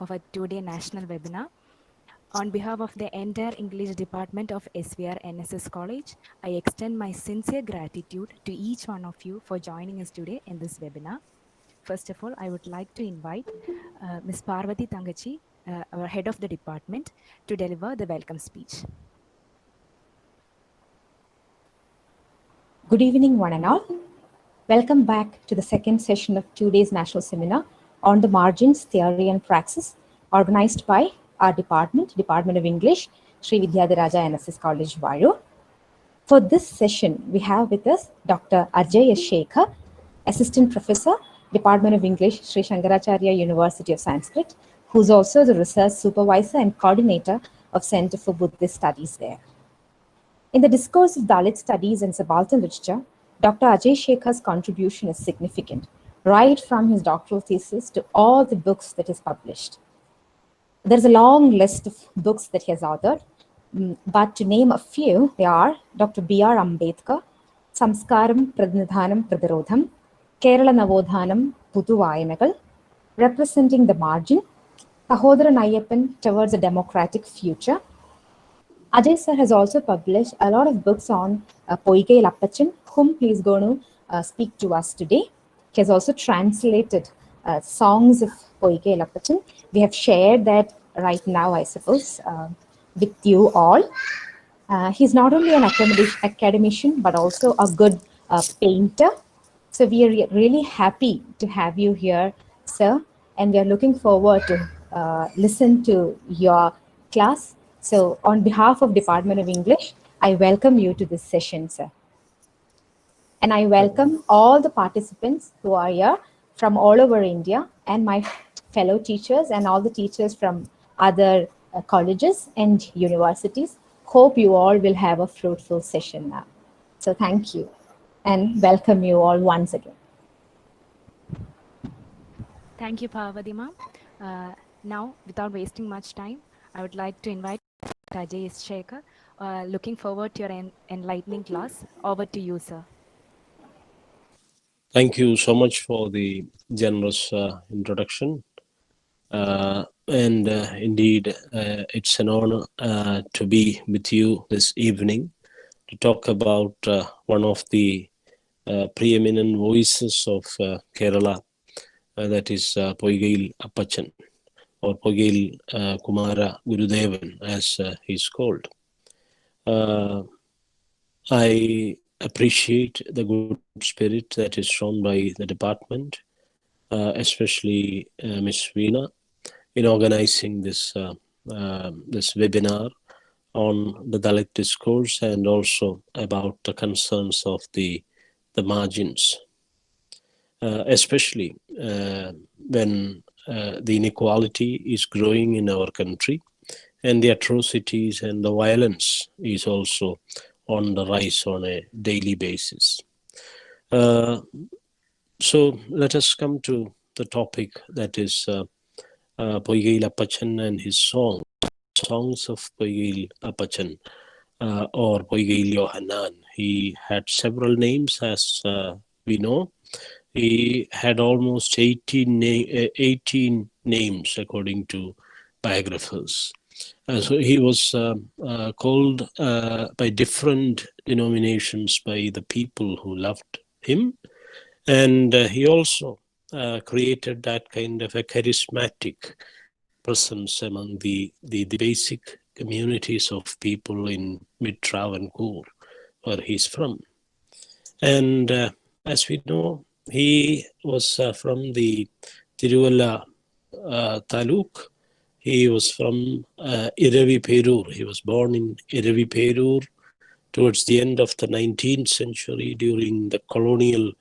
of our two-day national webinar. On behalf of the entire English department of SVR NSS College, I extend my sincere gratitude to each one of you for joining us today in this webinar. First of all, I would like to invite Ms. Parvati Thangachi, our head of the department, to deliver the welcome speech. Good evening, one and all. Welcome back to the second session of today's national seminar on the margins, theory and praxis, organized by our department, Department of English, Sree Vidyadhi NSS College, Vazhoor. For this session, we have with us Dr. Ajay Sekher, Assistant Professor, Department of English, Sri Shankaracharya University of Sanskrit, who's also the Research Supervisor and Coordinator of Center for Buddhist Studies there. In the discourse of Dalit studies and subaltern literature, Dr. Ajay Sekher's contribution is significant, right from his doctoral thesis to all the books that he's published. There's a long list of books that he has authored, but to name a few, they are Dr. B.R. Ambedkar, Samskaram Pradnidhanam Pradarodham, Kerala Navodhanam Puthuvayanagal, Representing the Margin, Sahodharan Ayyappan Towards a Democratic Future. Ajay sir has also published a lot of books on Poykayil Appachan, whom he is going to speak to us today. He has also translated songs of Poykayil Appachan. We have shared that right now, I suppose, with you all. He's not only an academician, but also a good painter. So we are really happy to have you here, sir, and we are looking forward to listen to your class. So on behalf of Department of English, I welcome you to this session, sir. And I welcome all the participants who are here from all over India and my fellow teachers and all the teachers from other colleges and universities. Hope you all will have a fruitful session now. So thank you and welcome you all once again. Thank you, Parvati ma'am. Now, without wasting much time, I would like to invite Ajay Sekher. Looking forward to your enlightening class. Over to you, sir. Thank you so much for the generous introduction. Indeed, it's an honor to be with you this evening to talk about one of the preeminent voices of Kerala, that is Poykayil Appachan, or Poykayil Kumara Gurudevan, as he's called. I appreciate the good spirit that is shown by the department, especially Ms. Veena, in organizing this this webinar on the Dalit discourse and also about the concerns of the margins, especially when the inequality is growing in our country and the atrocities and the violence is also on the rise on a daily basis. So let us come to the topic, that is Poykayil Appachan and his songs of Poykayil Appachan, or Poykayil Yohanan. He had several names, as we know. He had almost 18 names according to biographers. So he was called by different denominations by the people who loved him. And he also created that kind of a charismatic presence among the basic communities of people in mid-Travancore, where he's from. And as we know, he was from the Tiruvalla Taluk. He was from Iravi Perur. He was born in Iravi Perur towards the end of the 19th century during the colonial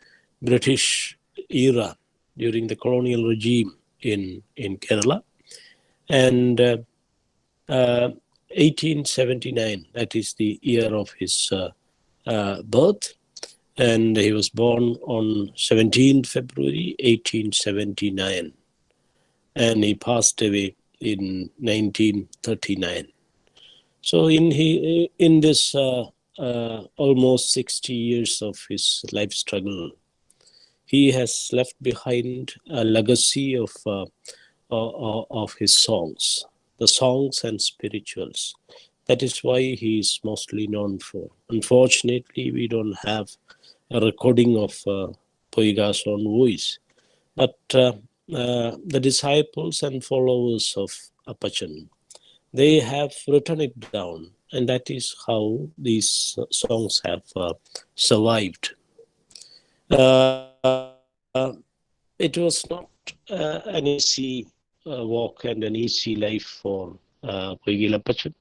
British era, during the colonial regime in Kerala. And 1879, that is the year of his birth. And he was born on 17th February 1879. And he passed away in 1939. So in this almost 60 years of his life struggle, he has left behind a legacy of of his songs, the songs and spirituals. That is why he is mostly known for. Unfortunately, we don't have a recording of Poiga's own voice, but the disciples and followers of Appachan, they have written it down, and that is how these songs have survived. It was not an easy walk and an easy life for Poykayil Appachan,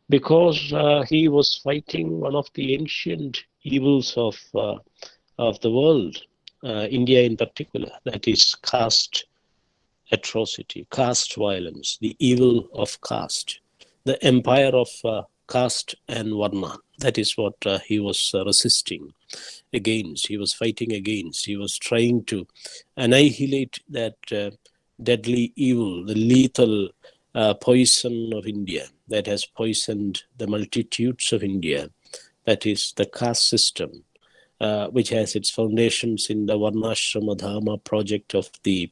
because he was fighting one of the ancient evils of the world, India in particular, that is caste atrocity, caste violence, the evil of caste, the empire of caste and Varna. That is what he was resisting against, he was fighting against, he was trying to annihilate that deadly evil, the lethal poison of India that has poisoned the multitudes of India, that is the caste system, which has its foundations in the Varnashrama Dharma project of the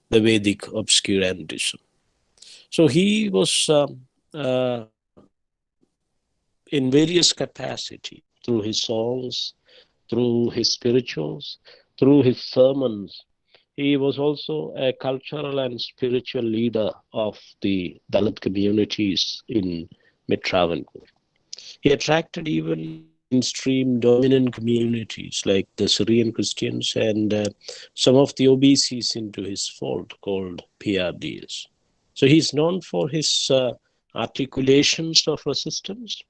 Vedic obscurantism. So he was in various capacity through his songs, through his spirituals, through his sermons. He was also a cultural and spiritual leader of the Dalit communities in Mid-Travancore. He attracted even mainstream dominant communities like the Syrian Christians and some of the OBCs into his fold, called PRDs. So he's known for his articulations of resistance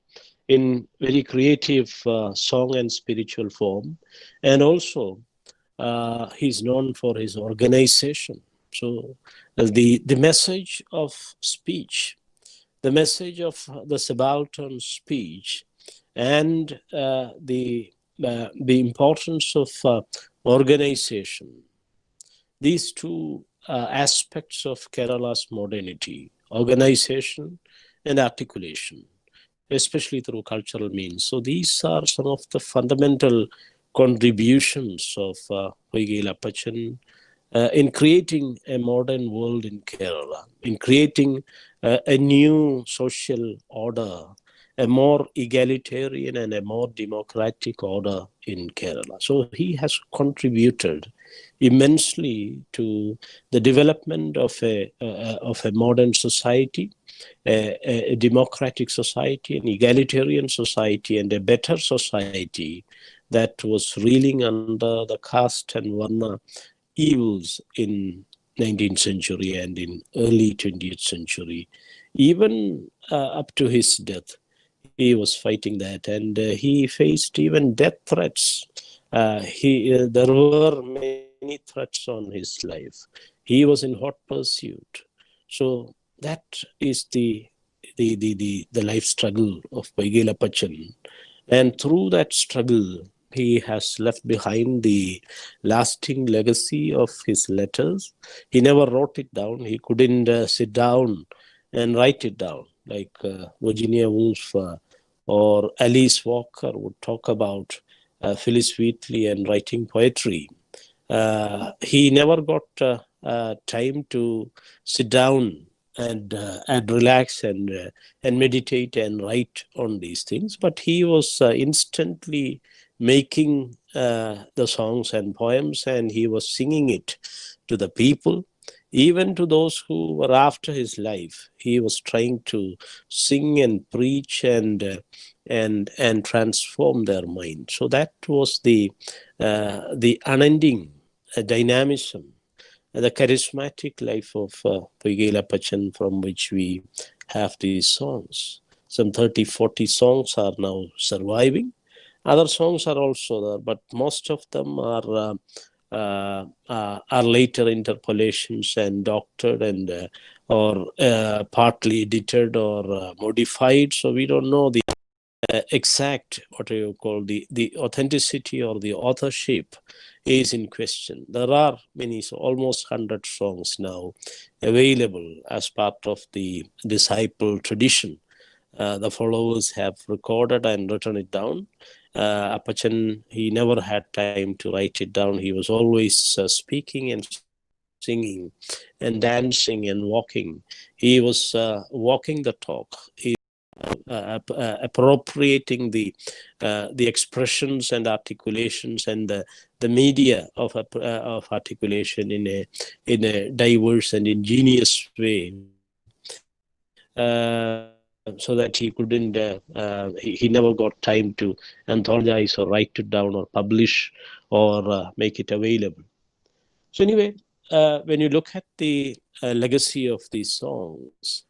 in very creative song and spiritual form, and also he's known for his organization. So the message of speech, the message of the subaltern speech, and the importance of organization. These two aspects of Kerala's modernity, organization and articulation, especially through cultural means. So these are some of the fundamental contributions of Poykayil Appachan in creating a modern world in Kerala, in creating a new social order, a more egalitarian and a more democratic order in Kerala. So he has contributed immensely to the development of a modern society, a democratic society, an egalitarian society, and a better society that was reeling under the caste and Varna evils in 19th century and in early 20th century. Even up to his death, he was fighting that, and he faced even death threats. There were many threats on his life. He was in hot pursuit. So that is the life struggle of Poykayil Appachan. And through that struggle, he has left behind the lasting legacy of his letters. He never wrote it down. He couldn't sit down and write it down like Virginia Woolf or Alice Walker would talk about Phyllis Wheatley and writing poetry. He never got time to sit down and relax and meditate and write on these things. But he was instantly making the songs and poems, and he was singing it to the people, even to those who were after his life. He was trying to sing and preach and transform their mind. So that was the unending dynamism, the charismatic life of Poykayil Appachan, from which we have these songs. Some 30, 40 songs are now surviving. Other songs are also there, but most of them are later interpolations and doctored and or partly edited or modified. So we don't know the exact, what do you call, the authenticity or the authorship is in question. There are many, so almost 100 songs now available as part of the disciple tradition. The followers have recorded and written it down. Appachan, he never had time to write it down. He was always speaking and speaking. singing and dancing and walking. He was walking the talk. He appropriating the expressions and articulations and the media of articulation in a diverse and ingenious way, so that he couldn't he never got time to anthologize or write it down or publish or make it available. So anyway, when you look at the legacy of these songs,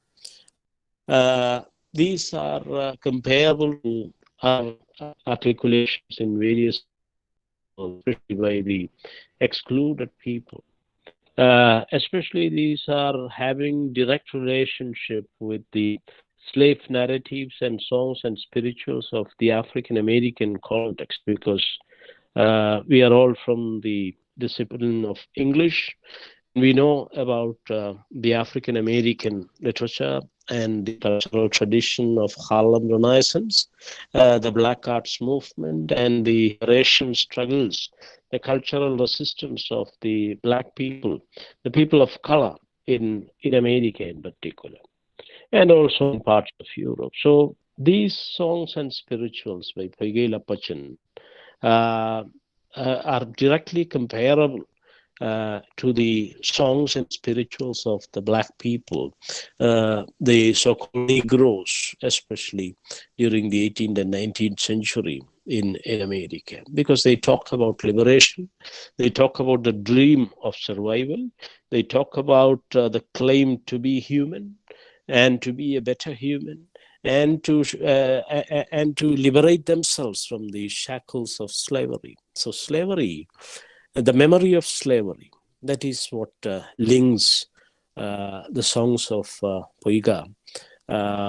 these are comparable to other articulations in various parts of the world, especially by the excluded people. Especially these are having direct relationship with the slave narratives and songs and spirituals of the African American context, because we are all from the discipline of English, and we know about the African American literature and the cultural tradition of Harlem Renaissance, the Black Arts movement, and the liberation struggles, the cultural resistance of the Black people, the people of color in America in particular, and also in parts of Europe. So these songs and spirituals by Poykayil Appachan uh, are directly comparable to the songs and spirituals of the Black people, the so-called Negroes, especially during the 18th and 19th century in America, because they talk about liberation, they talk about the dream of survival, they talk about the claim to be human and to be a better human, and to liberate themselves from the shackles of slavery. So slavery, the memory of slavery, that is what links the songs of Poiga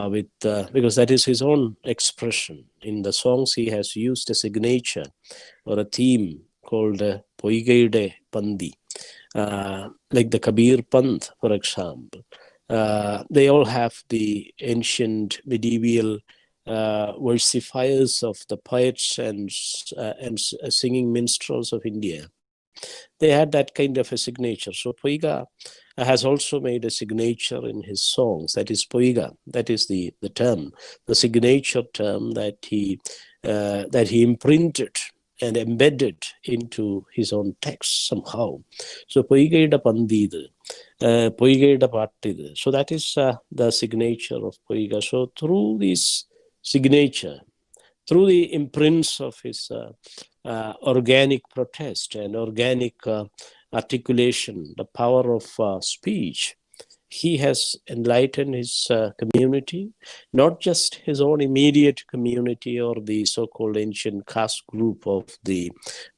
with because that is his own expression. In the songs, he has used a signature or a theme called Poigayide Pandi, like the Kabir Pant, for example. They all have the ancient medieval versifiers of the poets and singing minstrels of India. They had that kind of a signature. So Poiga has also made a signature in his songs. That is Poiga. That is the term, the signature term that he imprinted and embedded into his own text somehow. So Poigayida Pandidu, Poigayida Pattidu. So that is the signature of Poiga. So through this signature, through the imprints of his organic protest and organic articulation, the power of speech, he has enlightened his community, not just his own immediate community or the so-called ancient caste group of the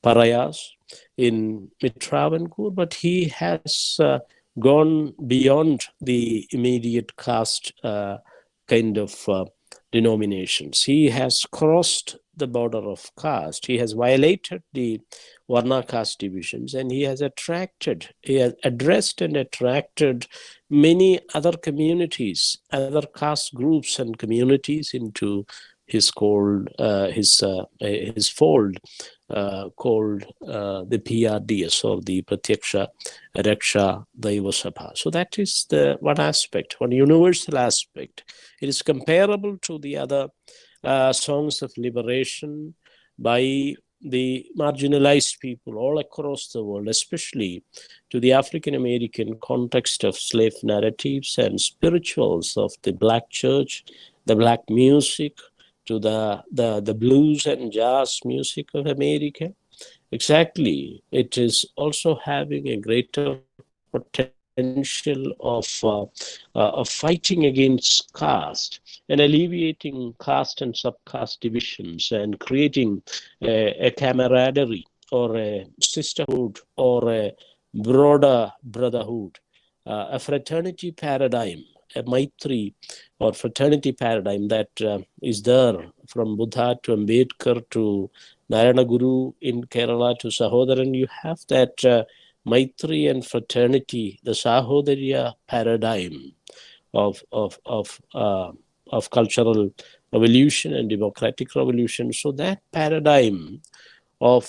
Parayas in Mitravankur, but he has gone beyond the immediate caste kind of denominations. He has crossed the border of caste. He has violated the Varna caste divisions, and he has addressed and attracted many other communities, other caste groups and communities into his fold, called the PRDS, or the Pratyaksha Raksha Deva Sabha. So that is the one aspect, one universal aspect. It is comparable to the other songs of liberation by the marginalized people all across the world, especially to the African American context of slave narratives and spirituals of the Black church, the Black music, to the blues and jazz music of America. Exactly. It is also having a greater potential of fighting against caste and alleviating caste and subcaste divisions and creating a camaraderie or a sisterhood or a broader brotherhood, a fraternity paradigm, a Maitri or fraternity paradigm that is there from Buddha to Ambedkar to Narayana Guru in Kerala to Sahodaran. You have that Maitri and fraternity, the Sahodariya paradigm of cultural revolution and democratic revolution. So that paradigm of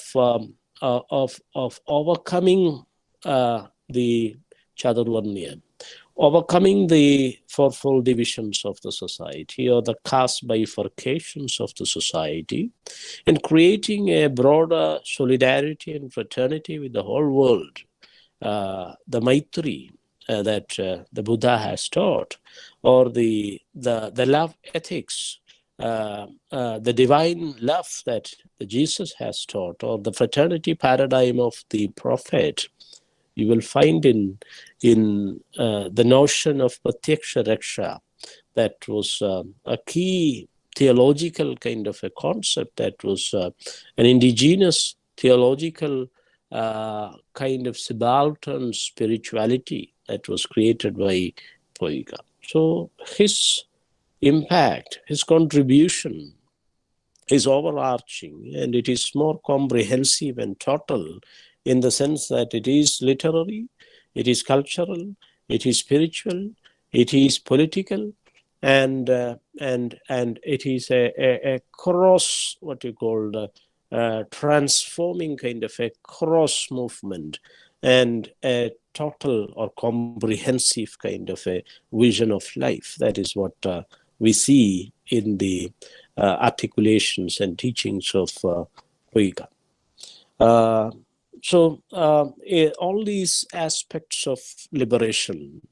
overcoming the Chaturvarnya, overcoming the fourfold divisions of the society or the caste bifurcations of the society, and creating a broader solidarity and fraternity with the whole world. The Maitri that the Buddha has taught, or the love ethics, the divine love that the Jesus has taught, or the fraternity paradigm of the Prophet, you will find in the notion of Pratyaksha Raksha. That was a key theological kind of a concept, that was an indigenous theological kind of subaltern spirituality that was created by Poyga. So his impact, his contribution is overarching, and it is more comprehensive and total in the sense that it is literary, it is cultural, it is spiritual, it is political, and it is a cross, what you call transforming kind of a cross movement, and a total or comprehensive kind of a vision of life. That is what we see in the articulations and teachings of Poyga. All these aspects of liberation,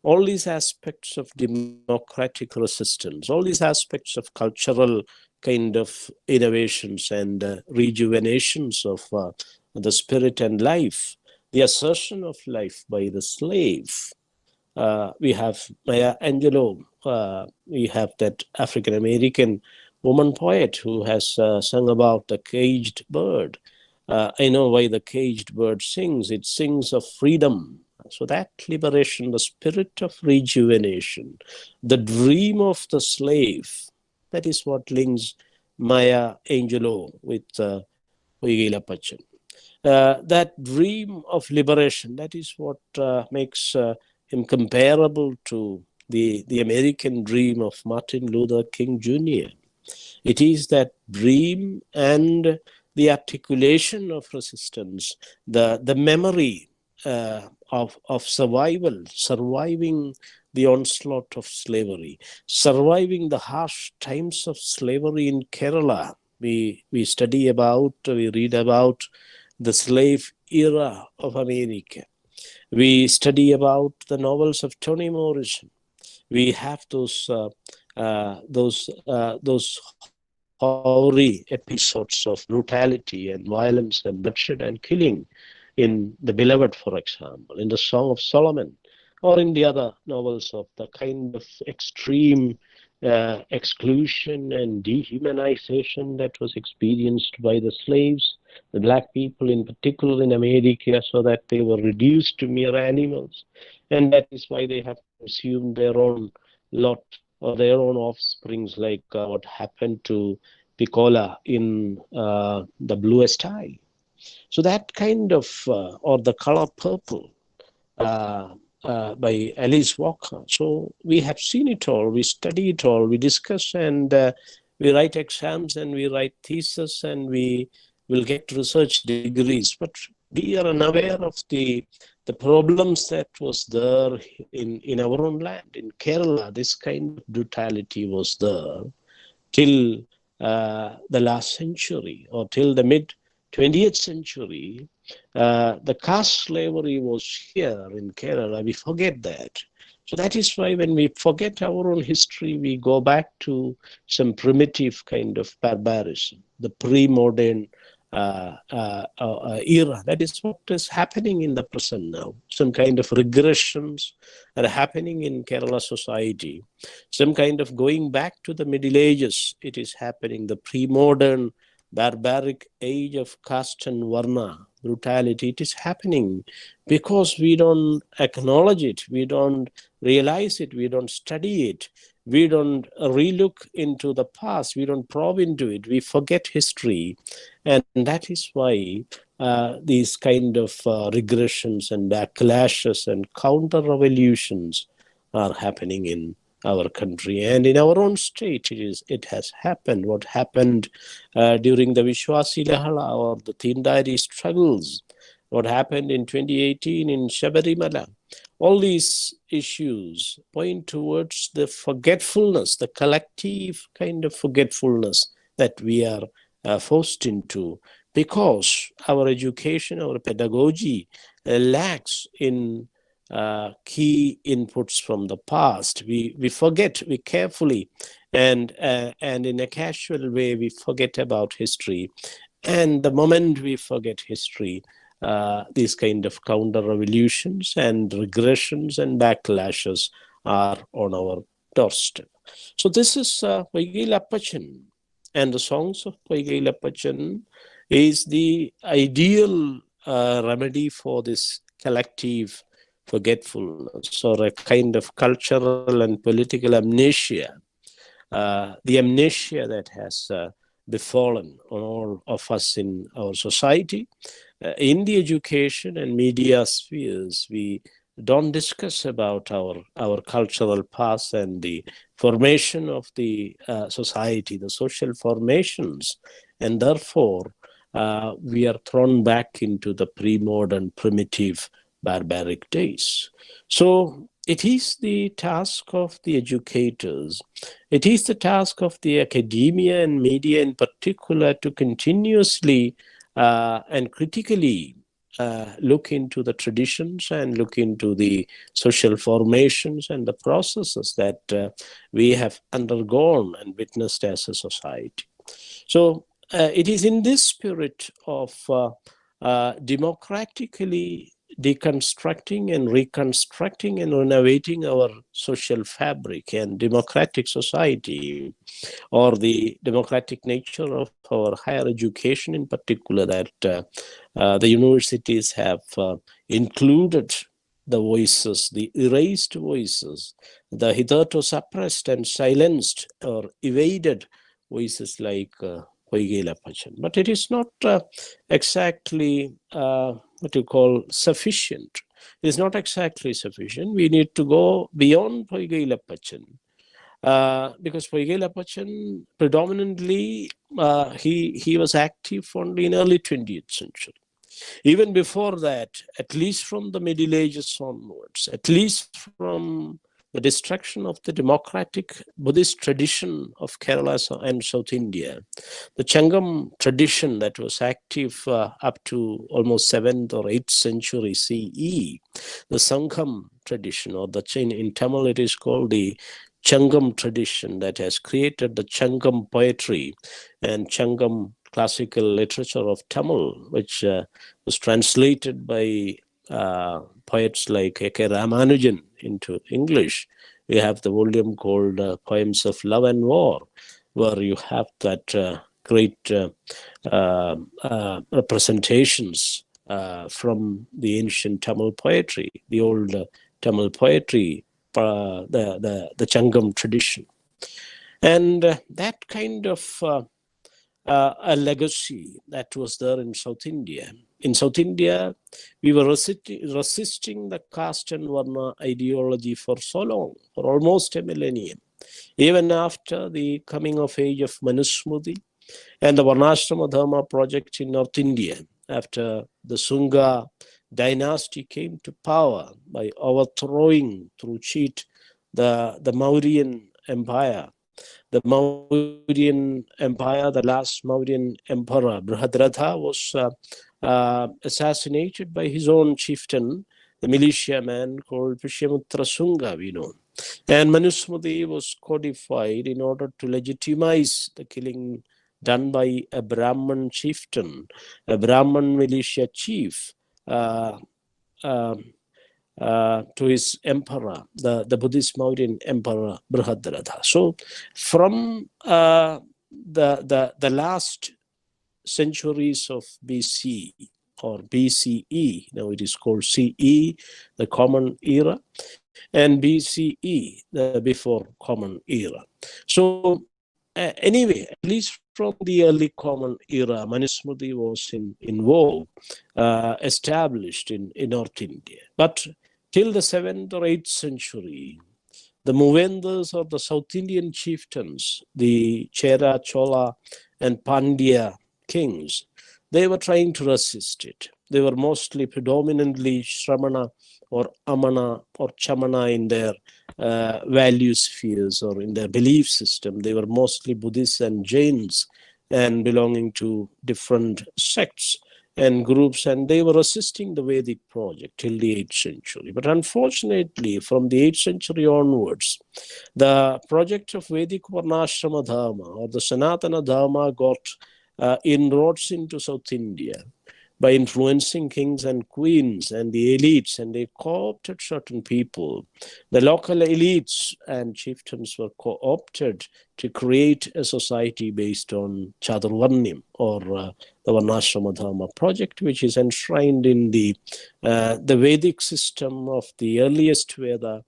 all these aspects of democratic resistance, all these aspects of cultural kind of innovations and rejuvenations of the spirit and life, the assertion of life by the slave. We have Maya Angelou. We have that African American woman poet who has sung about the caged bird. I know why the caged bird sings. It sings of freedom. So that liberation, the spirit of rejuvenation, the dream of the slave, that is what links Maya Angelou with Poykayil Appachan. That dream of liberation, that is what makes him comparable to the American dream of Martin Luther King Jr. It is that dream and the articulation of resistance, the memory of survival, surviving the onslaught of slavery, surviving the harsh times of slavery in Kerala. We study about, we read about the slave era of America. We study about the novels of Toni Morrison. We have those hoary episodes of brutality and violence and bloodshed and killing in The Beloved, for example, in the Song of Solomon, or in the other novels of the kind of extreme exclusion and dehumanization that was experienced by the slaves, the black people in particular in America, so that they were reduced to mere animals. And that is why they have consumed their own lot or their own offsprings, like what happened to Piccola in The Bluest Eye. So that kind of, or The Color Purple, by Alice Walker. So we have seen it all, we study it all, we discuss, and we write exams and we write thesis, and we will get research degrees. But we are unaware of the problems that was there in our own land. In Kerala, this kind of brutality was there till the last century, or till the mid 20th century. The caste slavery was here in Kerala. We forget that. So that is why when we forget our own history, we go back to some primitive kind of barbarism, the pre-modern era. That is what is happening in the present now. Some kind of regressions are happening in Kerala society. Some kind of going back to the Middle Ages. It is happening. The pre-modern barbaric age of caste and varna brutality. It is happening because we don't acknowledge it. We don't realize it. We don't study it. We don't relook into the past. We don't probe into it. We forget history. And that is why these kind of regressions and backlashes and counter-revolutions are happening in our country and in our own state. It has happened. What happened during the Vishwasi Lahala or the Tindari struggles, what happened in 2018 in Shabarimala. All these issues point towards the forgetfulness, the collective kind of forgetfulness that we are forced into, because our education, our pedagogy lacks in key inputs from the past. We forget, we carefully and in a casual way we forget about history. And the moment we forget history, these kind of counter revolutions and regressions and backlashes are on our doorstep. So this is Poykayil Appachan, and the songs of Poykayil Appachan is the ideal remedy for this collective forgetfulness, or a kind of cultural and political amnesia, the amnesia that has befallen on all of us in our society. In the education and media spheres, we don't discuss about our cultural past and the formation of the society, the social formations, and therefore we are thrown back into the pre-modern, primitive, barbaric days. So it is the task of the educators, it is the task of the academia and media in particular to continuously and critically look into the traditions and look into the social formations and the processes that we have undergone and witnessed as a society. So it is in this spirit of democratically deconstructing and reconstructing and renovating our social fabric and democratic society, or the democratic nature of our higher education in particular, that the universities have included the voices, the erased voices, the hitherto suppressed and silenced or evaded voices like Poykayil Appachan. But it is not exactly what you call sufficient. It is not exactly sufficient. We need to go beyond Poykayil Appachan. Because Poykayil Appachan predominantly he was active only in early 20th century. Even before that, at least from the Middle Ages onwards, at least from the destruction of the democratic Buddhist tradition of Kerala and South India, the Changam tradition that was active up to almost 7th or 8th century CE, the Sangham tradition, or in Tamil it is called the Changam tradition, that has created the Changam poetry and Changam classical literature of Tamil, which was translated by poets like A.K. Ramanujan into English. We have the volume called Poems of Love and War, where you have that great representations from the ancient Tamil poetry, the old Tamil poetry, the Changam tradition. And that kind of a legacy that was there in South India. In South India, we were resisting the caste and Varna ideology for so long, for almost a millennium. Even after the coming of age of Manusmriti and the Varnashrama Dharma project in North India, after the Sunga dynasty came to power by overthrowing through cheat the Mauryan Empire. The Mauryan Empire, the last Mauryan emperor, Brihadratha, was assassinated by his own chieftain, the militiaman called Pushyamutra Sunga, we know. And Manusmriti was codified in order to legitimize the killing done by a Brahman chieftain, a Brahman militia chief, to his emperor, the Buddhist Mauryan emperor Brihadratha. So from the last centuries of BC or BCE, now it is called CE, the Common Era, and BCE, the Before Common Era. So anyway, at least from the early Common Era, Manusmriti was in vogue, established in North India. But till the 7th or 8th century, the Mohendas, or the South Indian chieftains, the Chera, Chola, and Pandya kings, they were trying to resist it. They were mostly predominantly Shramana or Amana or Chamana in their value spheres or in their belief system. They were mostly Buddhists and Jains and belonging to different sects and groups, and they were assisting the Vedic project till the 8th century. But unfortunately, from the 8th century onwards, the project of Vedic Varnashrama Dharma or the Sanatana Dharma got inroads into South India by influencing kings and queens and the elites, and they co-opted certain people. The local elites and chieftains were co-opted to create a society based on Chaturvarnyam or the Varnashrama Dharma project, which is enshrined in the Vedic system of the earliest Veda,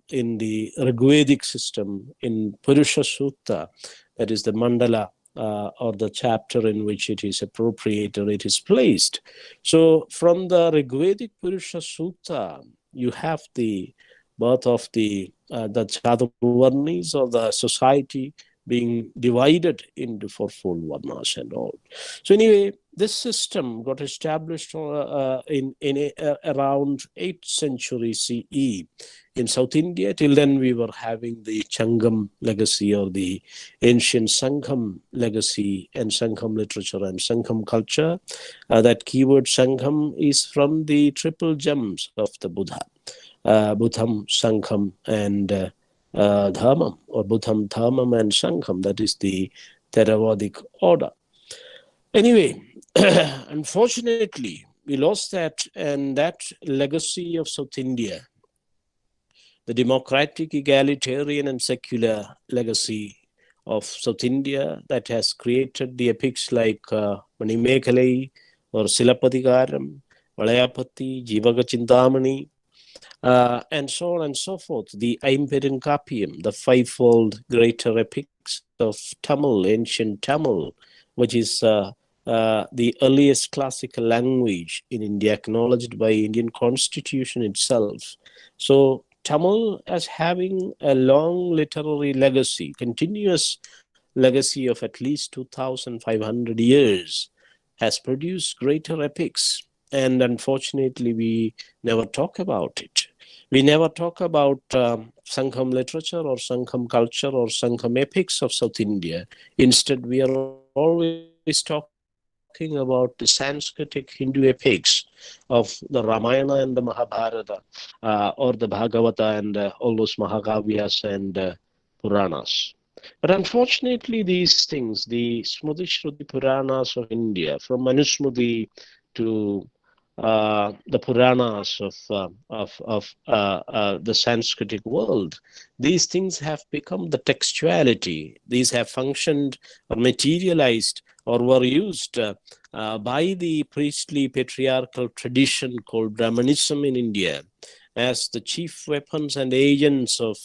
in the Rigvedic system, in Purusha Sutta, that is the mandala or the chapter in which it is appropriate or it is placed. So from the Rigvedic Purusha Sutta, you have the birth of the Chaturvarnis or the society being divided into fourfold varnas and all. So anyway, this system got established in around 8th century CE in South India. Till then, we were having the Changam legacy or the ancient Sangham legacy and Sangham literature and Sangham culture. That keyword Sangham is from the triple gems of the Buddha, Buddham, Sangham, and Dharmam, or Buddham, Dharmam, and Sangham. That is the Theravadic order. Anyway, unfortunately, we lost that, and that legacy of South India, the democratic, egalitarian, and secular legacy of South India that has created the epics like Manimekhalai or Silapadikaram, Valayapati, Jivaga Chintamani, and so on and so forth. The Aimperunkapiyam, the fivefold greater epics of Tamil, ancient Tamil, which is the earliest classical language in India, acknowledged by Indian Constitution itself. So Tamil as having a long literary legacy, continuous legacy of at least 2,500 years, has produced greater epics. And unfortunately, we never talk about it. We never talk about Sangham literature or Sangham culture or Sangham epics of South India. Instead, we are always talking about the Sanskritic Hindu epics of the Ramayana and the Mahabharata, or the Bhagavata and all those Mahakavyas and Puranas. But unfortunately, these things, the Smriti Shruti Puranas of India, from Manusmriti to the Puranas of the Sanskritic world, these things have become the textuality. These have functioned or materialized or were used by the priestly patriarchal tradition called Brahmanism in India as the chief weapons and agents of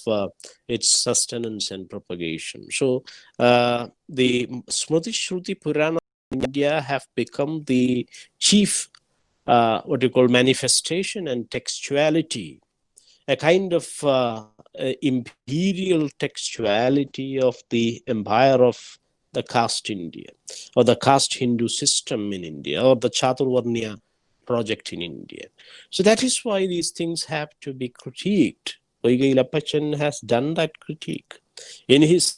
its sustenance and propagation. So the Smriti Shruti Purana in India have become the chief what you call manifestation and textuality, a kind of imperial textuality of the empire of the caste India, or the caste Hindu system in India, or the Chaturvarnya project in India. So that is why these things have to be critiqued. Poykayil Appachan has done that critique in his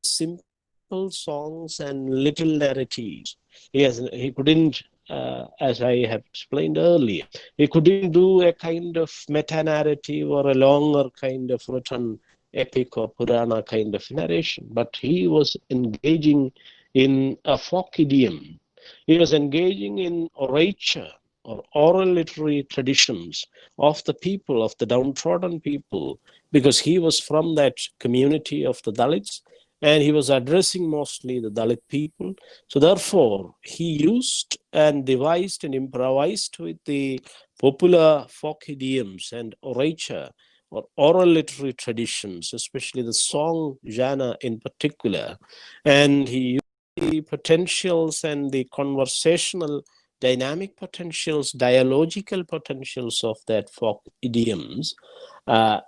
simple songs and little narratives. He couldn't, as I have explained earlier, he couldn't do a kind of meta-narrative or a longer kind of written epic or Purana kind of narration, but he was engaging in a folk idiom. He was engaging in orature or oral literary traditions of the people, of the downtrodden people, because he was from that community of the Dalits, and he was addressing mostly the Dalit people. So therefore, he used and devised and improvised with the popular folk idioms and orature or oral literary traditions, especially the song genre in particular. And he used the potentials and the conversational dynamic potentials, dialogical potentials of that folk idioms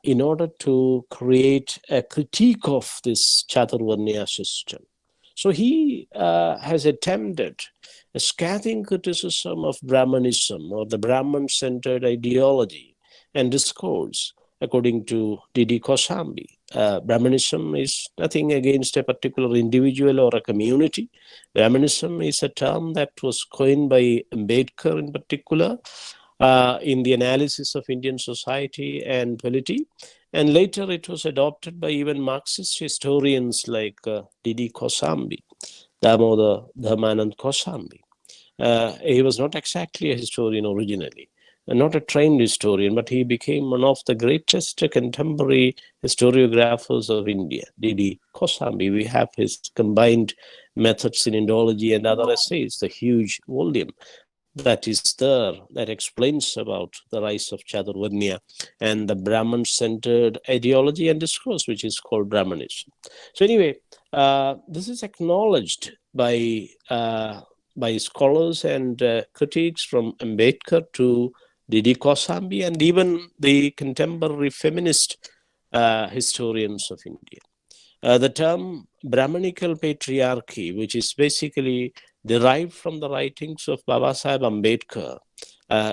in order to create a critique of this Chaturvarnya system. So he has attempted a scathing criticism of Brahmanism or the Brahman-centered ideology and discourse, according to D.D. Kosambi. Brahmanism is nothing against a particular individual or a community. Brahmanism is a term that was coined by Ambedkar in particular in the analysis of Indian society and polity. And later it was adopted by even Marxist historians like D.D. Kosambi, Damodar Dharmanand Kosambi. He was not exactly a historian originally, not a trained historian, but he became one of the greatest contemporary historiographers of India, D.D. Kosambi. We have his combined methods in Indology and other essays, the huge volume that is there that explains about the rise of Chaturvarnya and the Brahman-centered ideology and discourse, which is called Brahmanism. So anyway, this is acknowledged by scholars and critics from Ambedkar to D.D. Kosambi and even the contemporary feminist historians of India. The term Brahmanical patriarchy, which is basically derived from the writings of Baba Saheb Ambedkar,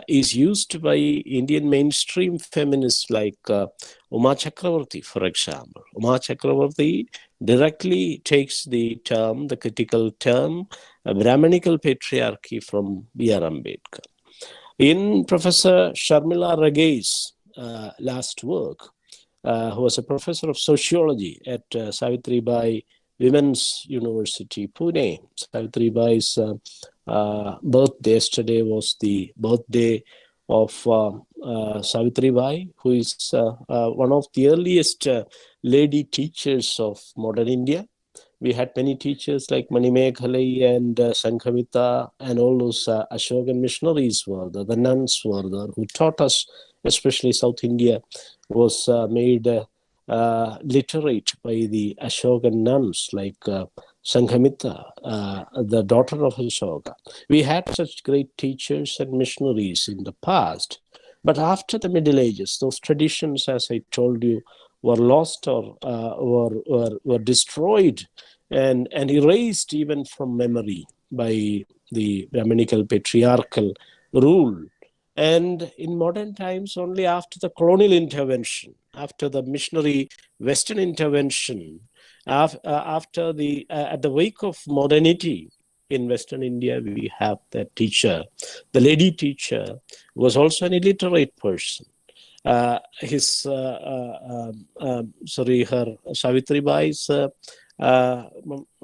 is used by Indian mainstream feminists like Uma Chakravarti, for example. Uma Chakravarti directly takes the term, the critical term, Brahmanical patriarchy from B.R. Ambedkar. In Professor Sharmila Varghese last work, who was a professor of sociology at Savitribai Women's University, Pune. Savitribai's birthday yesterday was the birthday of Savitribai, who is one of the earliest lady teachers of modern India. We had many teachers like Manimekhalai and Sankhavita and all those Ashokan missionaries were there, the nuns were there, who taught us, especially South India, was made literate by the Ashokan nuns like Sanghamita, the daughter of Ashoka. We had such great teachers and missionaries in the past. But after the Middle Ages, those traditions, as I told you, were lost or were destroyed and erased even from memory by the Brahmanical patriarchal rule. And in modern times, only after the colonial intervention, after the missionary Western intervention, after at the wake of modernity in Western India, we have that teacher. The lady teacher was also an illiterate person. Her Savitribai's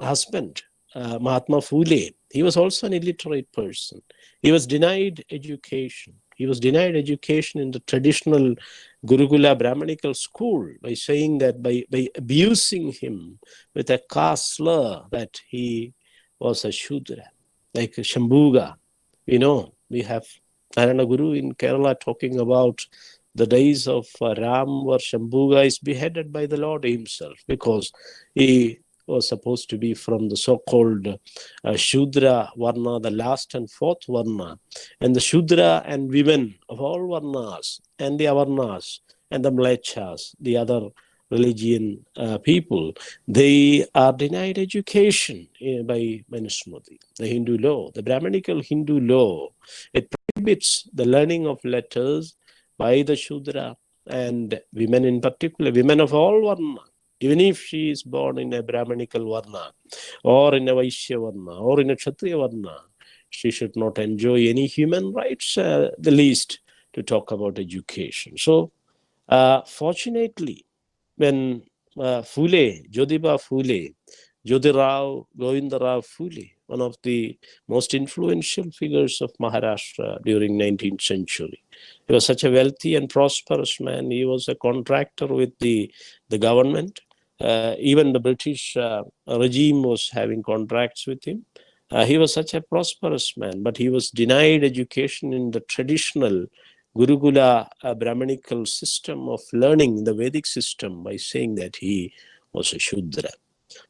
husband, Mahatma Phule, he was also an illiterate person. He was denied education. He was denied education in the traditional Gurukula Brahmanical school by saying that, by abusing him with a caste slur that he was a Shudra, like a Shambhuga. We have Narayana Guru in Kerala talking about the days of Ram, where Shambhuga is beheaded by the Lord himself because he was supposed to be from the so-called Shudra Varna, the last and fourth Varna. And the Shudra and women of all Varnas and the Avarnas and the Mlechas, the other religion people, they are denied education by Manusmriti, the Hindu law, the Brahmanical Hindu law. It prohibits the learning of letters by the Shudra and women in particular, women of all Varna. Even if she is born in a Brahmanical Varna or in a Vaishya Varna or in a Kshatriya Varna, she should not enjoy any human rights, the least to talk about education. So, fortunately, when Jyotiba Phule, Jyotirao Govindarao Phule, one of the most influential figures of Maharashtra during 19th century. He was such a wealthy and prosperous man. He was a contractor with the government. Even the British regime was having contracts with him. He was such a prosperous man, but he was denied education in the traditional Gurukula Brahmanical system of learning, the Vedic system, by saying that he was a Shudra.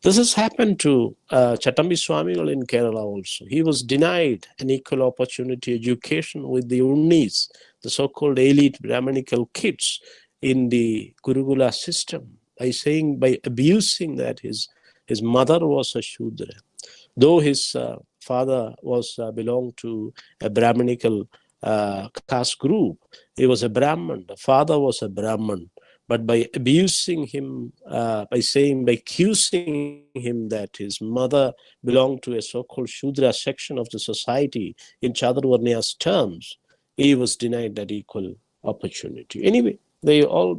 This has happened to Chattambi Swamigal in Kerala also. He was denied an equal opportunity education with the Unnis, the so-called elite Brahmanical kids in the Gurukula system, by abusing that his mother was a Shudra. Though his father was belonged to a Brahminical caste group. He was a Brahman. The father was a Brahman. But by abusing him, by accusing him that his mother belonged to a so-called Shudra section of the society in Chaturvarnya's terms, he was denied that equal opportunity. Anyway,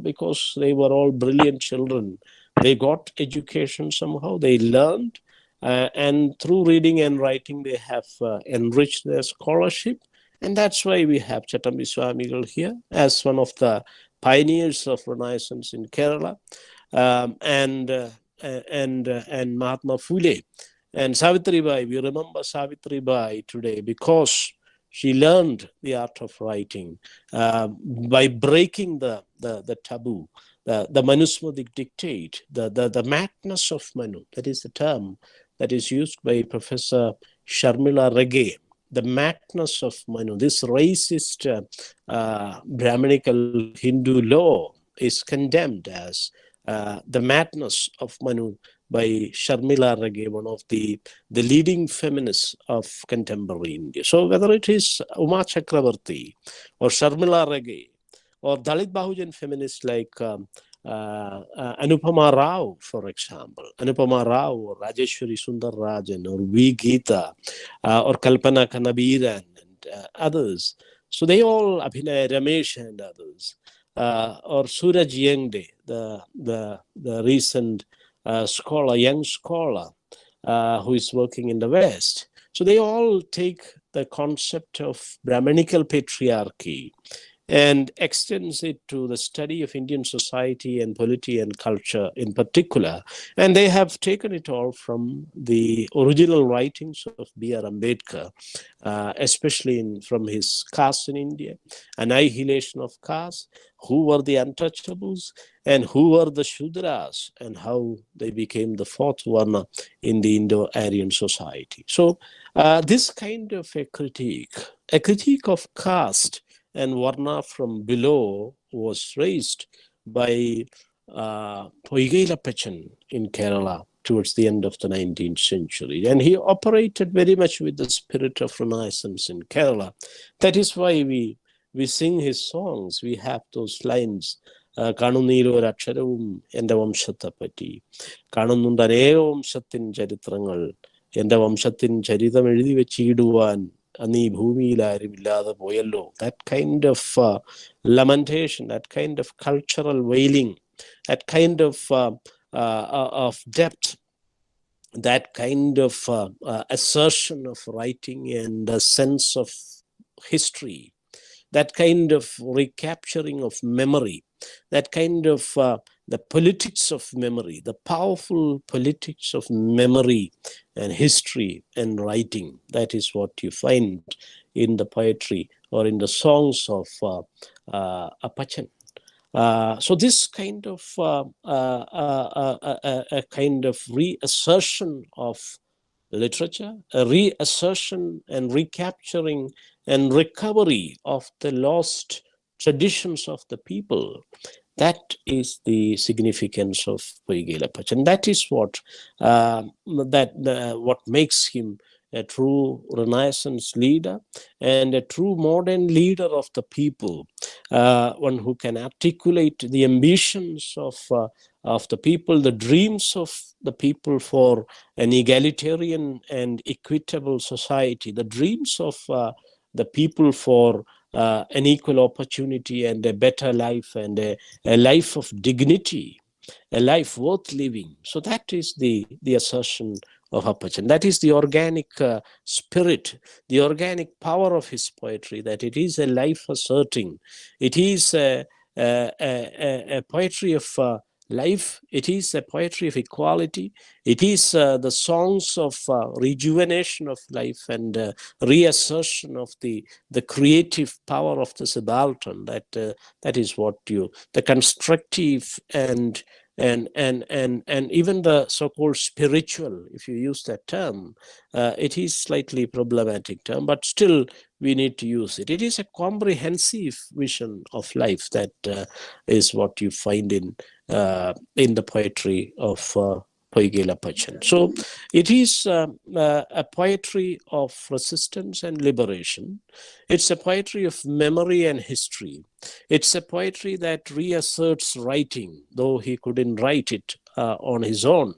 because they were all brilliant children, they got education somehow, they learned, and through reading and writing, they have enriched their scholarship. And that's why we have Chattambi Swamigal here as one of the pioneers of Renaissance in Kerala, and Mahatma Phule and Savitribai. We remember Savitribai today because she learned the art of writing by breaking the taboo, the Manusmriti dictate, the madness of Manu. That is the term that is used by Professor Sharmila Rege. The madness of Manu, this racist Brahminical Hindu law is condemned as the madness of Manu by Sharmila Rege, one of the leading feminists of contemporary India. So whether it is Uma Chakravarti or Sharmila Rege or Dalit Bahujan feminists like Anupama Rao, for example, Anupama Rao or Rajeshwari Sundar Rajan or V. Geeta or Kalpana Kanabiran and others. So they all, Abhinay Ramesh and others, or Suraj Yengde, the recent scholar, young scholar who is working in the West. So they all take the concept of Brahminical patriarchy and extends it to the study of Indian society and polity and culture in particular. And they have taken it all from the original writings of B.R. Ambedkar, especially from his caste in India, annihilation of caste, who were the untouchables, and who were the Shudras, and how they became the fourth Varna in the Indo-Aryan society. So this kind of a critique of caste and Varna from below was raised by Poykayil Appachan in Kerala towards the end of the 19th century. And he operated very much with the spirit of Renaissance in Kerala. That is why we sing his songs. We have those lines, കാണുന്നീരോ ഒരക്ഷരവും എൻ്റെ വംശത്തെപ്പറ്റി, കാണുന്നുണ്ട് അനേക വംശത്തിൻ ചരിത്രങ്ങൾ, എൻ്റെ വംശത്തിൻ ചരിതം എഴുതി വെച്ചിടുവാൻ അന്ന് ഈ ഭൂമിയിൽ ആരും ഇല്ലാതെ പോയല്ലോ. That kind of lamentation, that kind of cultural wailing, that kind of depth, that kind of assertion of writing and a sense of history, that kind of recapturing of memory, that kind of the politics of memory, the powerful politics of memory and history and writing. That is what you find in the poetry or in the songs of Appachan. So this kind of a kind of reassertion of literature, a reassertion and recapturing and recovery of the lost traditions of the people. That is the significance of Poykayil Appachan. That is what what makes him a true Renaissance leader and a true modern leader of the people, one who can articulate the ambitions of the people, the dreams of the people for an egalitarian and equitable society, the dreams of the people for an equal opportunity and a better life and a life of dignity, a life worth living. So that is the assertion of Appachan. That is the organic spirit, the organic power of his poetry, that it is a life asserting. It is a poetry of life. It is a poetry of equality. It is the songs of rejuvenation of life and reassertion of the creative power of the subaltern. That is what the constructive and even the so-called spiritual, if you use that term, it is slightly problematic term, but still we need to use it. It is a comprehensive vision of life. That is what you find in the poetry of Poykayil Appachan. So it is a poetry of resistance and liberation. It's a poetry of memory and history. It's a poetry that reasserts writing, though he couldn't write it on his own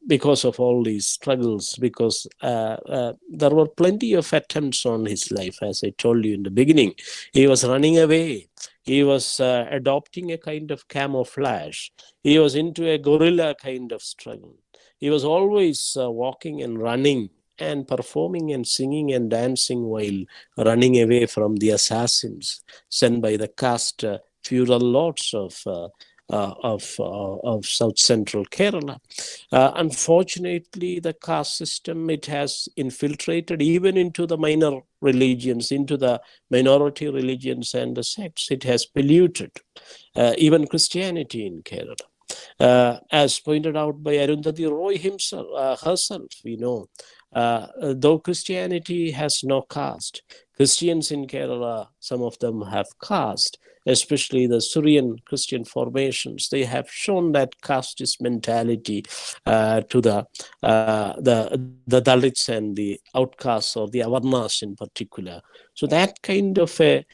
because of all these struggles, because there were plenty of attempts on his life, as I told you in the beginning. He was running away. He was adopting a kind of camouflage. He was into a guerrilla kind of struggle. He was always walking and running and performing and singing and dancing while running away from the assassins sent by the caste feudal lords of South Central Kerala. Unfortunately, the caste system, it has infiltrated even into the minor religions, into the minority religions and the sects. It has polluted even Christianity in Kerala. As pointed out by Arundhati Roy herself, though Christianity has no caste, Christians in Kerala, some of them have caste, especially the Syrian Christian formations. They have shown that casteist mentality to the Dalits and the outcasts or the Avarnas in particular. So that kind of a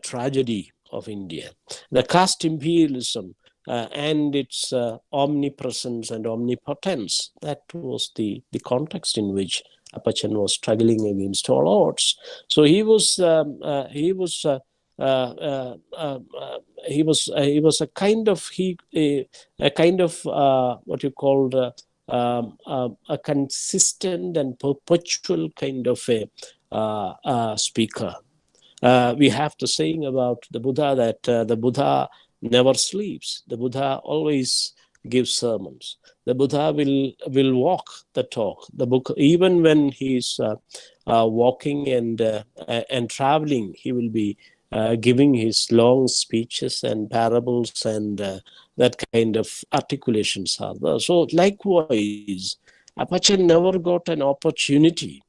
tragedy of India, the caste imperialism, and its omnipresence and omnipotence. That was the context in which Appachan was struggling against all odds. So he was a kind of what you called a consistent and perpetual kind of a speaker. We have the saying about the Buddha that the Buddha never sleeps. The Buddha always gives sermons. The Buddha will walk the talk. The book, even when he's walking and traveling, he will be giving his long speeches and parables, and that kind of articulations are there. So likewise, Appachan never got an opportunity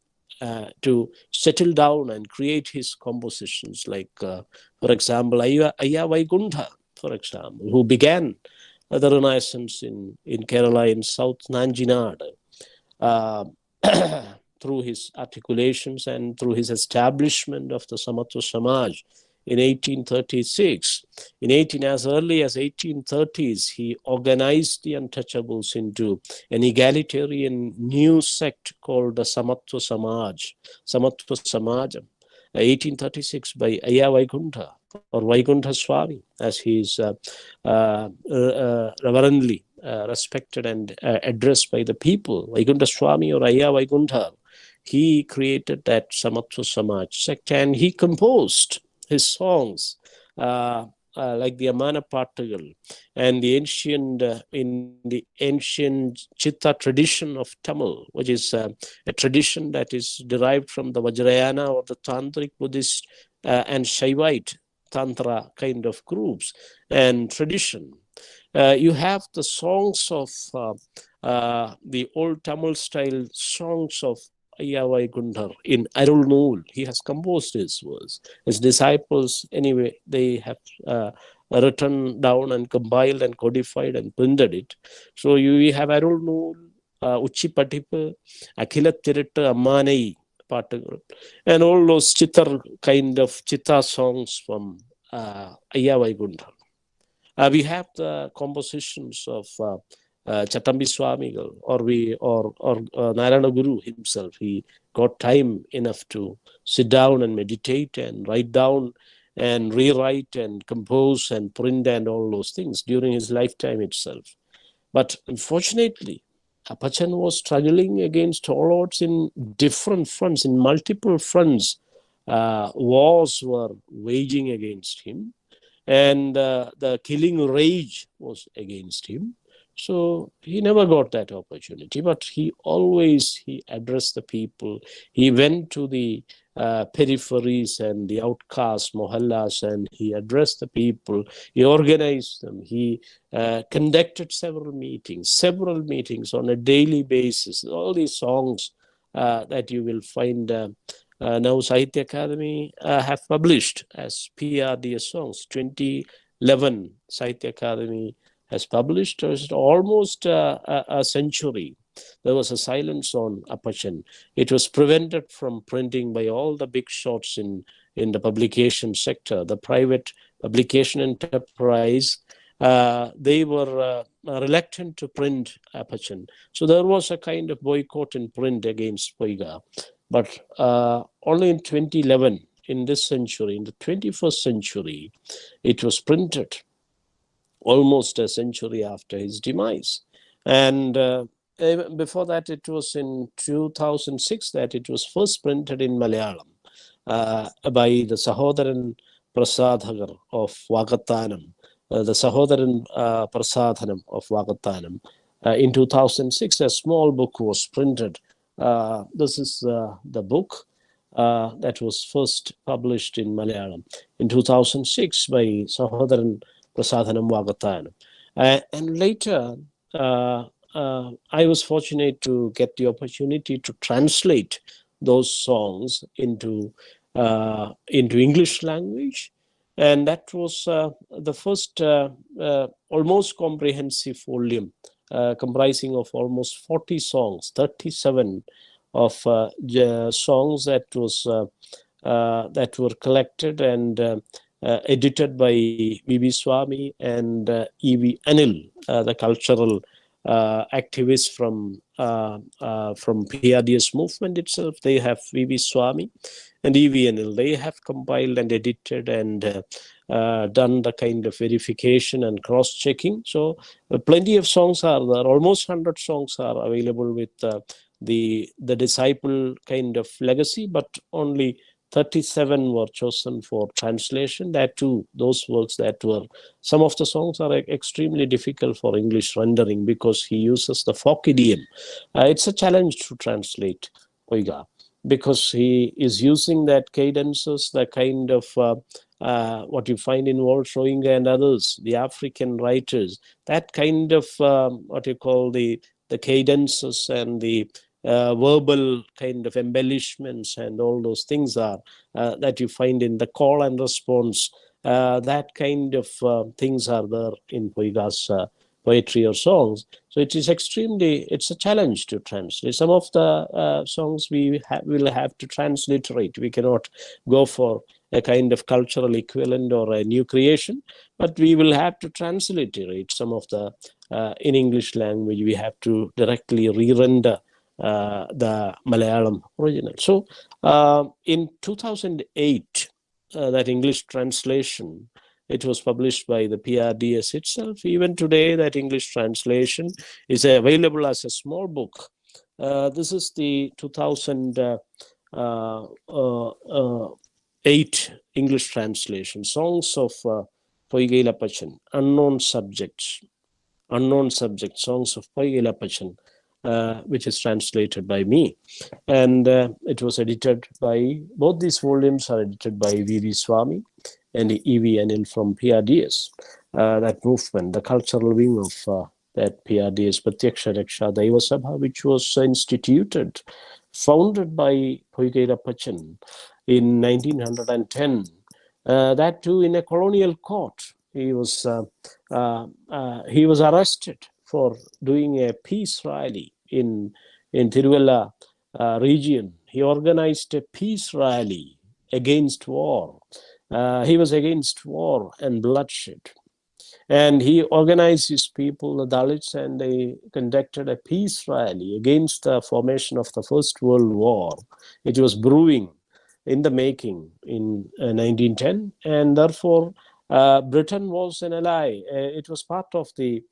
to settle down and create his compositions, like, for example, Ayya Vaikuntha, for example, who began the Renaissance in Kerala, in South Nanjinad, through his articulations and through his establishment of the Samatva Samaj in 1836. As early as 1830s, he organized the untouchables into an egalitarian new sect called the Samatva Samajam, 1836, by Ayya Vaikuntha, or Vaikuntha Swami, as he is reverently respected and addressed by the people. Vaikuntha Swami or Ayya Vaikuntha, he created that Samatva Samaj sect, and he composed his songs like the Amana Pattagal and the ancient Chitta tradition of Tamil, which is a tradition that is derived from the Vajrayana or the Tantric Buddhist and Shaivite Tantra kind of groups and tradition. You have the songs of the old Tamil style songs of Ayya Vaikuntha in Arul Nool. He has composed his verse. His disciples, anyway, they have written down and compiled and codified and printed it. So you have Arul Nool, Uchi Patipu, Akhilat Tiruttu Ammanai Pattagal, and all those Chittar kind of Chitta songs from Ayya Vaikuntha. We have the compositions of Chattambi Swamigal, or Narayana Guru himself. He got time enough to sit down and meditate and write down and rewrite and compose and print and all those things during his lifetime itself. But unfortunately, Appachan was struggling against all odds in different fronts, in multiple fronts. Wars were waging against him, and the killing rage was against him. So he never got that opportunity, but he addressed the people. He went to the peripheries and the outcast mohallas, and he addressed the people. He organized them. He conducted several meetings on a daily basis. All these songs that you will find now Sahitya Academy have published as PRDS songs. 2011 Sahitya Academy has published almost a century. There was a silence on Appachan. It was prevented from printing by all the big shots in the publication sector. The private publication enterprise, they were reluctant to print Appachan. So there was a kind of boycott in print against Poiga. But only in 2011, in this century, in the 21st century, it was printed almost a century after his demise. And before that, it was in 2006 that it was first printed in Malayalam by the Sahodaran Prasadhagar of Vagathanam, the Sahodaran Prasadhanam of Vagathanam. In 2006, a small book was printed. This is the book that was first published in Malayalam in 2006 by Sahodaran Prasadhanam Vagathanam. And later, I was fortunate to get the opportunity to translate those songs into English language. And that was the first almost comprehensive volume comprising of almost 40 songs, 37 of songs that were collected and edited by V.V. Swami and E.V. Anil, the cultural activists from PRDS movement itself. They have V.V. Swami and E.V. Anil. They have compiled and edited and done the kind of verification and cross-checking. So plenty of songs are there. Almost 100 songs are available with the disciple kind of legacy, but only 37 were chosen for translation. That too, those works that were, some of the songs are extremely difficult for English rendering because he uses the folk idiom. It's a challenge to translate Poiga because he is using that cadences, the kind of what you find in Walsh-Rohingya and others, the African writers, that kind of what you call the cadences and the verbal kind of embellishments and all those things are that you find in the call and response. That kind of things are there in Poiga's poetry or songs. So it is it's a challenge to translate. Some of the songs we will have to transliterate. We cannot go for a kind of cultural equivalent or a new creation, but we will have to transliterate some of the, in English language, we have to directly re-render the Malayalam original. So in 2008, that English translation, it was published by the PRDS itself. Even today, that English translation is available as a small book. This is the 2008 English translation, Songs of Poykayil Appachan, Unknown Subjects, Songs of Poykayil Appachan, which is translated by me. And it was edited by, both these volumes are edited by V.V. Swami and E.V. Anil from PRDS. That movement, the cultural wing of that PRDS, Pratyaksha Raksha Deva Sabha, which was instituted, founded by Poykayil Appachan in 1910. That too in a colonial court. He was arrested for doing a peace rally in Tiruvalla region. He organized a peace rally against war. He was against war and bloodshed. And he organized his people, the Dalits, and they conducted a peace rally against the formation of the First World War. It was brewing in the making in 1910, and therefore Britain was an ally. It was part of the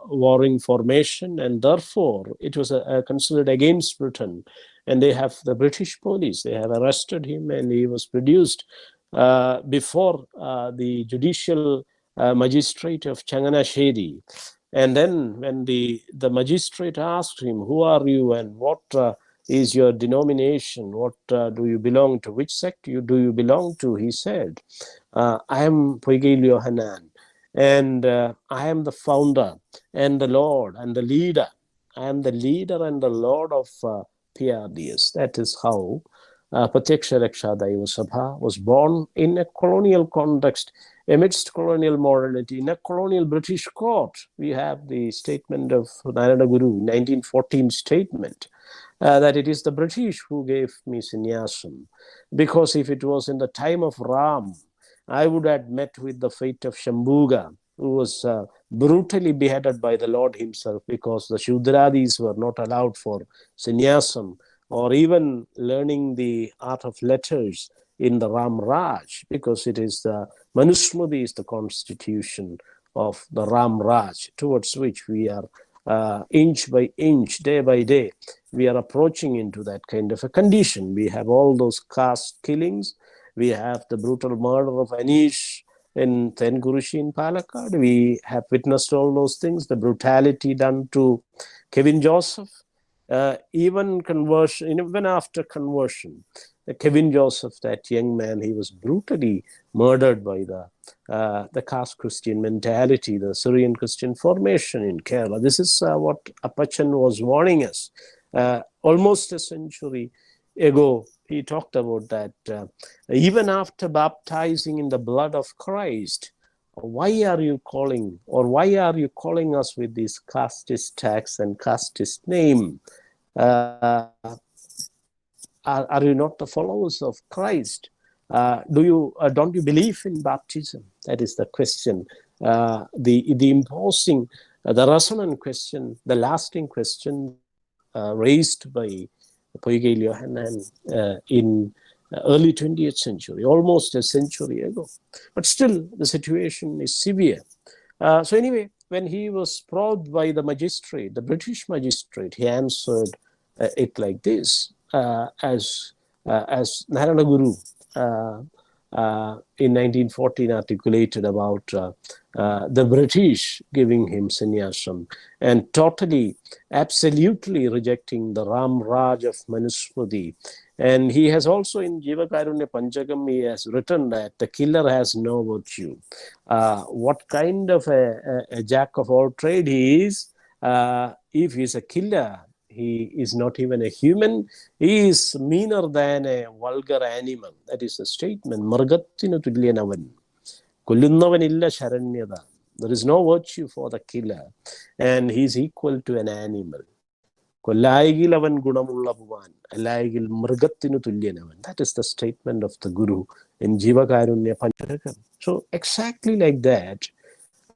warring formation, and therefore it was considered against Britain. And they have the British police, they have arrested him, and he was produced before the judicial magistrate of Changanasheri. And then when the magistrate asked him, who are you and what is your denomination? What do you belong to? Which sect do you belong to? He said, I am Poykayil Yohanan, and I am the founder and the Lord and the leader. I am the leader and the Lord of PRDS. That is how Pratyaksha Raksha Daiva Sabha, was born in a colonial context, amidst colonial morality, in a colonial British court. We have the statement of Narayana Guru, 1914 statement, that it is the British who gave me sannyasam. Because if it was in the time of Ram, I would have met with the fate of Shambhuga, who was brutally beheaded by the Lord himself, because the Shudradis were not allowed for sannyasam or even learning the art of letters in the Ram Raj, because it is the Manusmriti is the constitution of the Ram Raj, towards which we are inch by inch, day by day, we are approaching into that kind of a condition. We have all those caste killings. We have the brutal murder of Anish in Tengurushi in Palakkad. We have witnessed all those things, the brutality done to Kevin Joseph. Even conversion, even after conversion, Kevin Joseph, that young man, he was brutally murdered by the caste Christian mentality, the Syrian Christian formation in Kerala. This is what Appachan was warning us. Almost a century ago, he talked about that. Even after baptizing in the blood of Christ, why are you calling us with this casteist tax and casteist name? Are you not the followers of Christ? Don't you believe in baptism? That is the question. The imposing, the resonant question, the lasting question raised by Poykayil in early 20th century, almost a century ago. But still, the situation is severe. So anyway, when he was probed by the magistrate, the British magistrate, he answered it like this, as Narayana Guru in 1914 articulated about the British giving him sannyasam and totally, absolutely rejecting the Ram Raj of Manusmriti. And he has also in Jivakarunya Panchakam, he has written that the killer has no virtue. What kind of a jack of all trade he is, if he's a killer, he is not even a human. He is meaner than a vulgar animal. That is a statement. Margattinu tulyanavan. Kollunavanilla sharanyada. There is no virtue for the killer. And he is equal to an animal. Kollaigil avan gunamulla bhuvan. Allaigil margattinu tulyanavan. That is the statement of the Guru in Jivakarunya Panchakam. So exactly like that,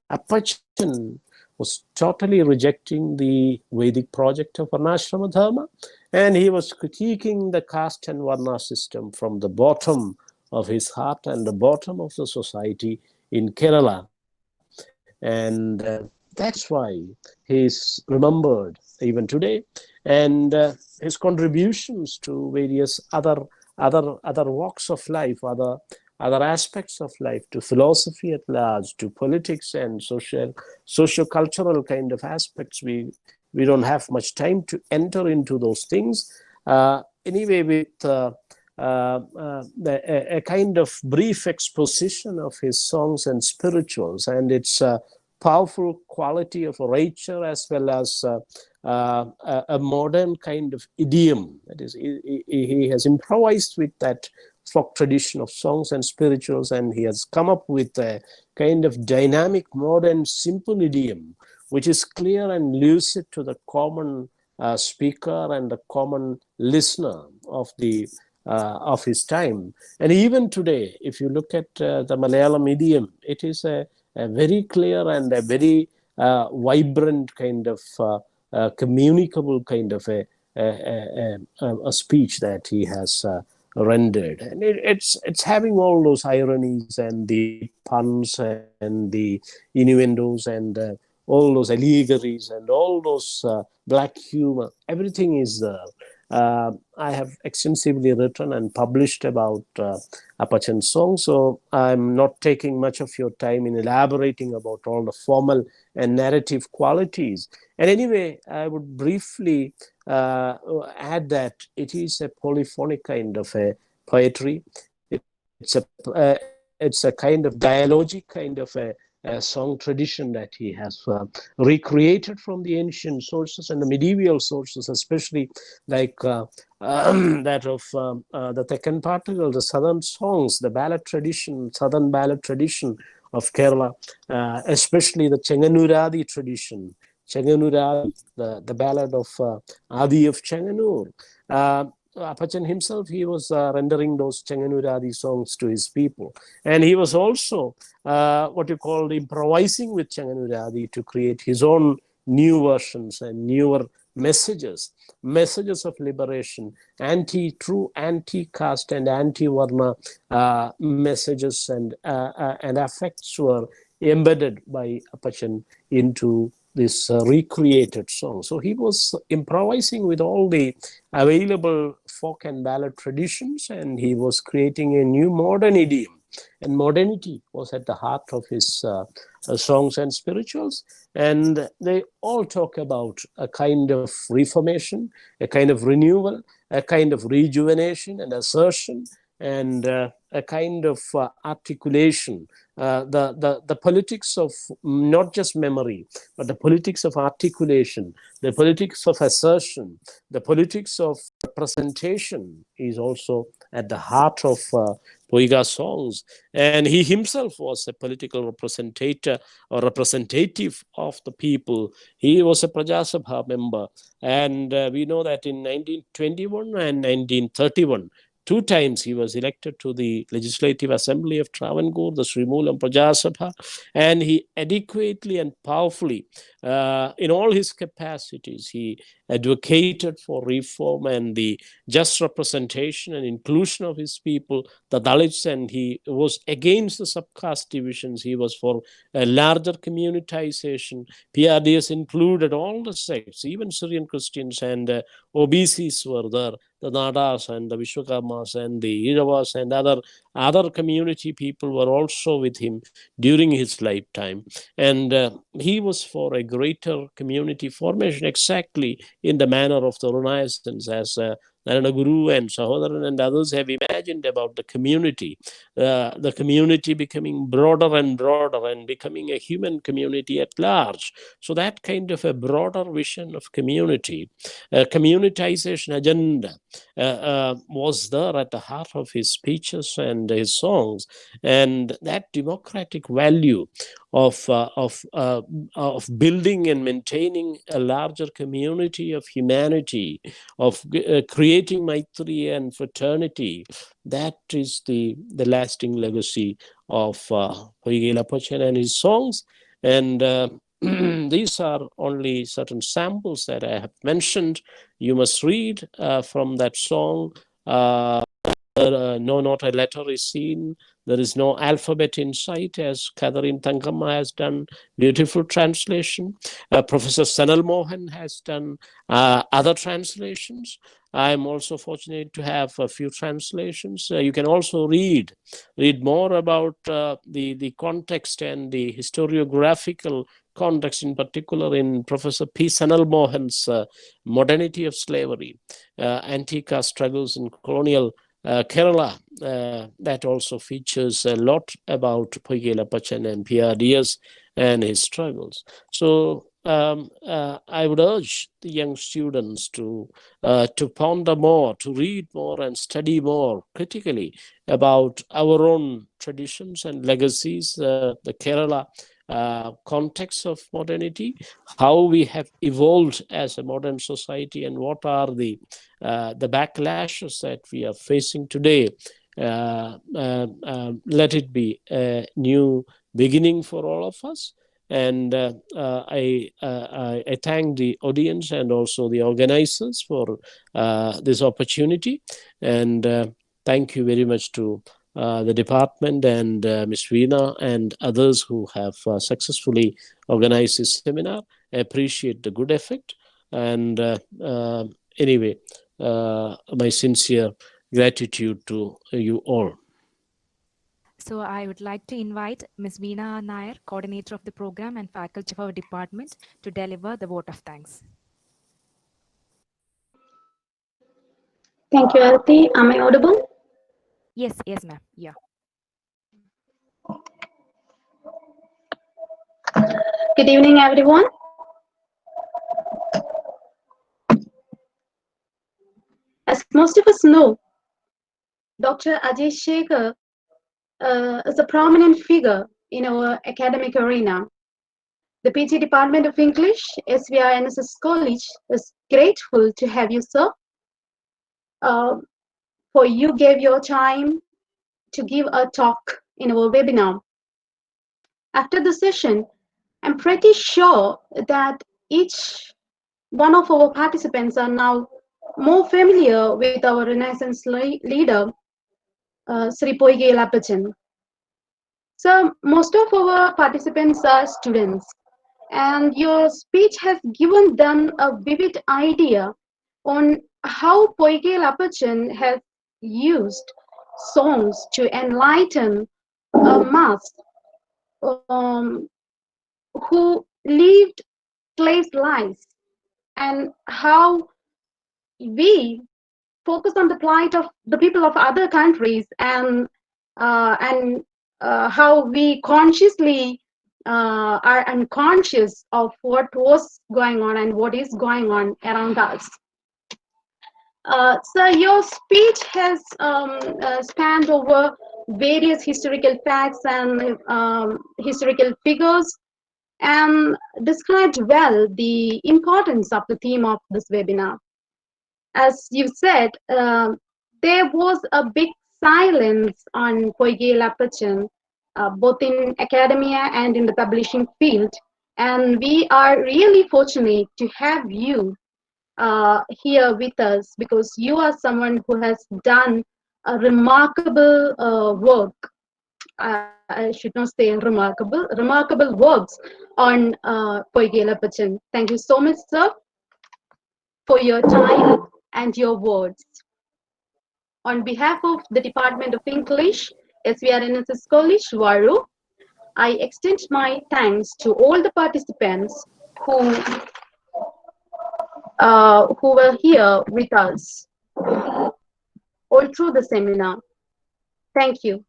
Appachan was totally rejecting the Vedic project of Varnashrama Dharma, and he was critiquing the caste and Varna system from the bottom of his heart and the bottom of the society in Kerala. And that's why he is remembered even today. And his contributions to various other walks of life, other aspects of life, to philosophy at large, to politics and socio-cultural kind of aspects. We don't have much time to enter into those things. Anyway, with a kind of brief exposition of his songs and spirituals and its powerful quality of literature, as well as a modern kind of idiom. That is, he has improvised with that folk tradition of songs and spirituals, and he has come up with a kind of dynamic, modern, simple idiom, which is clear and lucid to the common speaker and the common listener of his time. And even today, if you look at the Malayalam idiom, it is a very clear and a very vibrant kind of communicable kind of a speech that he has rendered, and it's having all those ironies and the puns and the innuendos and all those allegories and all those black humor. Everything is there. I have extensively written and published about Appachan's song, so I'm not taking much of your time in elaborating about all the formal and narrative qualities. And anyway, I would briefly add that it is a polyphonic kind of a poetry. It's a kind of dialogic kind of a song tradition that he has recreated from the ancient sources and the medieval sources, especially like that of the Tekkan particle, the southern songs, the ballad tradition, southern ballad tradition of Kerala, especially the Chenganuradi tradition. Chenganuradi, the ballad of Adi of Chenganur. Appachan himself, he was rendering those Chenganuradi songs to his people. And he was also what you call improvising with Chenganuradi to create his own new versions and newer messages of liberation, true anti-caste and anti-varna messages and affects were embedded by Appachan into this recreated song. So he was improvising with all the available folk and ballad traditions, and he was creating a new modern idiom. And modernity was at the heart of his songs and spirituals. And they all talk about a kind of reformation, a kind of renewal, a kind of rejuvenation and assertion, and a kind of articulation, the politics of not just memory, but the politics of articulation, the politics of assertion, the politics of representation is also at the heart of Poiga songs. And he himself was a political representative or representative of the people. He was a Praja Sabha member. And we know that in 1921 and 1931, two times he was elected to the Legislative Assembly of Travancore, the Srimulam Praja Sabha, and he adequately and powerfully, in all his capacities, he advocated for reform and the just representation and inclusion of his people, the Dalits, and he was against the subcaste divisions. He was for a larger communitization. PRDS included all the sects, even Syrian Christians and OBCs were there, the Nadas and the Vishwakarmas and the Iravas and other community people were also with him during his lifetime. And he was for a greater community formation, exactly in the manner of the Renaissance, as Narayana Guru and Sahodaran and others have imagined about the community becoming broader and broader and becoming a human community at large. So that kind of a broader vision of community, communitization agenda was there at the heart of his speeches and his songs. And that democratic value of building and maintaining a larger community of humanity, of creating Maitri and fraternity, that is the lasting legacy of Poykayil Appachan and his songs. And these are only certain samples that I have mentioned. You must read from that song. No, not a letter is seen. There is no alphabet in sight, as Catherine Thangamma has done. Beautiful translation. Professor Sanal Mohan has done other translations. I'm also fortunate to have a few translations. You can also read more about the context and the historiographical context, in particular in Professor P. Sanal Mohan's Modernity of Slavery, Anti-Caste Struggles in Colonial Kerala. That also features a lot about Poykayil Appachan and PRDS and his struggles. So I would urge the young students to ponder more, to read more and study more critically about our own traditions and legacies, the Kerala context of modernity, how we have evolved as a modern society, and what are the backlashes that we are facing today. Let it be a new beginning for all of us. And I thank the audience and also the organizers for this opportunity. And thank you very much to the department and Ms. Veena and others who have successfully organized this seminar. I appreciate the good effort. And anyway, my sincere gratitude to you all. So I would like to invite Ms. Veena Nair, coordinator of the program and faculty of our department, to deliver the vote of thanks. Thank you, Arti. Am I audible? Yes, ma'am. Yeah. Good evening, everyone. As most of us know, Dr. Ajay Sekher is a prominent figure in our academic arena. The PG Department of English, SVR NSS College, is grateful to have you, sir, uh, for you gave your time to give a talk in our webinar. After the session, I'm pretty sure that each one of our participants are now more familiar with our Renaissance leader, Sree Poykayil Appachan. So most of our participants are students, and your speech has given them a vivid idea on how Poykayil Appachan has used songs to enlighten a mass who lived slave lives, and how we focus on the plight of the people of other countries, and how we consciously are unconscious of what was going on and what is going on around us. So your speech has spanned over various historical facts and historical figures, and described well the importance of the theme of this webinar. As you said, there was a big silence on Poykayil Appachan, both in academia and in the publishing field. And we are really fortunate to have you here with us, because you are someone who has done a remarkable work. I should not say remarkable works on Poykayil Appachan. Thank you so much, sir, for your time and your words. On behalf of the Department of English, SVR NSS College, Vazhoor, I extend my thanks to all the participants who were here with us all through the seminar. Thank you.